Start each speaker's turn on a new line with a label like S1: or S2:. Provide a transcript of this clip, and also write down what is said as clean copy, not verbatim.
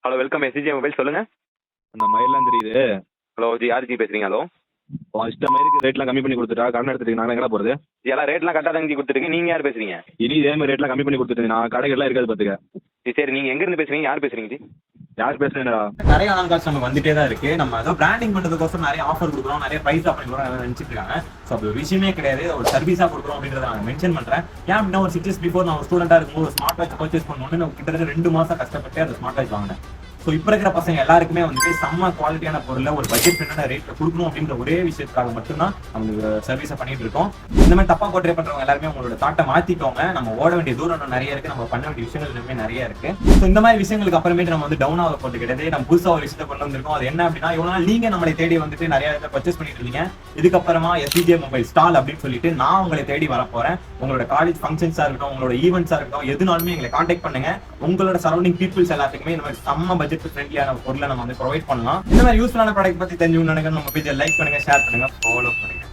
S1: Hello welcome SJ mobile சொல்லுங்க.
S2: அந்த மயிரெல்லாம் தெரியுது.
S1: ஹலோ ஜி யார் ஜி பேசுறீங்க? ஹலோ
S2: ஃபர்ஸ்ட் மயிருக்கு ரேட்லாம் கம்மி பண்ணி கொடுத்துட்டா கடன் எடுத்துட்டு நாங்கள் எங்கே போகிறது?
S1: எல்லாம் ரேட்லாம் கரெக்டாக தான் கொடுத்துருக்கீங்க. நீங்கள் யார் பேசுறீங்க?
S2: இனி இதே மாதிரி ரேட்லாம் கம்மி பண்ணி கொடுத்துட்டு நான் கடைகள்லாம் இருக்காது பார்த்துக்க.
S1: சரி நீங்கள் எங்கேருந்து பேசுறீங்க? யார் பேசுறீங்க ஜி?
S2: யார் பேசுறேன்டா?
S3: நிறைய ஆன் கால்ஸ் நமக்கு வந்துட்டே தான் இருக்கு. நம்ம ஏதோ பிராண்டிங் பண்றதுக்கோசம் நிறைய ஆஃபர் கொடுக்குறோம், நிறைய பிரைஸ் ஆஃபர் கொடுக்குறோம் நினைச்சிட்டு இருக்காங்க. ஸோ அப்படி ஒரு விஷயமே கிடையாது. ஒரு சர்வீஸா கொடுக்குறோம் அப்படின்றத நான் மென்ஷன் பண்றேன். ஏன் அப்படின்னா ஒரு 6 years பிஃபோர் நான் ஒரு ஸ்டூடெண்டா இருக்கும்போது ஒரு ஸ்மார்ட் வாட்ச் பர்ச்சேஸ் பண்ணணும்னு நான் கிட்டத்தட்ட 2 மாசம் கஷ்டப்பட்டு அந்த ஸ்மார்ட் வாட்ச் வாங்கினேன். ஸோ இப்போ இருக்கிற பசங்க எல்லாருக்குமே வந்துட்டு செம்ம குவாலிட்டியான பொருளை ஒரு பட்ஜெட் ஃப்ரெண்டான ரேட்ல கொடுக்கணும் அப்படின்ற ஒரே விஷயத்துக்காக மட்டும்தான் நம்ம சர்வீஸை பண்ணிட்டு இருக்கோம். இந்த மாதிரி தப்பா போர்ட்ரே பண்றவங்க எல்லாருமே உங்களோட தாட்டை மாத்திக்கோங்க. நம்ம ஓட வேண்டிய தூரம் நிறைய இருக்கு, நம்ம பண்ண வேண்டிய விஷயங்கள் நிறைய இருக்கு. ஸோ இந்த மாதிரி விஷயங்களுக்கு அப்புறமேட்டு நம்ம வந்து டவுன் ஆக போட்டு கிடையாது. நம்ம புதுசா ஒரு விஷயத்தை கொண்டு வந்திருக்கோம். அது என்ன அப்படின்னா இவ்வளவு நாள் நீங்க நம்மளை தேடி வந்துட்டு நிறைய இடத்துல பர்ச்சேஸ் பண்ணிட்டு இருந்தீங்க. இதுக்கப்புறமா எஸ்ஜே மொபைல் ஸ்டால் அப்படின்னு சொல்லிட்டு நான் உங்களை தேடி வர போறேன். உங்களோட காலேஜ் ஃபங்க்ஷன்ஸா இருக்கட்டும், உங்களோட ஈவெண்ட்ஸா இருக்கட்டும், எதுனாலுமே எங்களை கான்டாக்ட் பண்ணுங்க. உங்களோட சரௌண்டிங் பீப்புள்ஸ் எல்லாத்துக்குமே இந்த மாதிரி செம்ம பட்ஜெட் ஃப்ரெண்ட்லியான பொருளை நம்ம வந்து ப்ரொவைட் பண்ணலாம். இந்த மாதிரி யூஸ்ஃபுல்லான ப்ராடக்ட் பத்தி தெரிஞ்சுக்கணும்னு நினைக்கிறேன். நம்ம பேஜை லைக் பண்ணுங்க, ஷேர் பண்ணுங்க, ஃபாலோ பண்ணுங்க.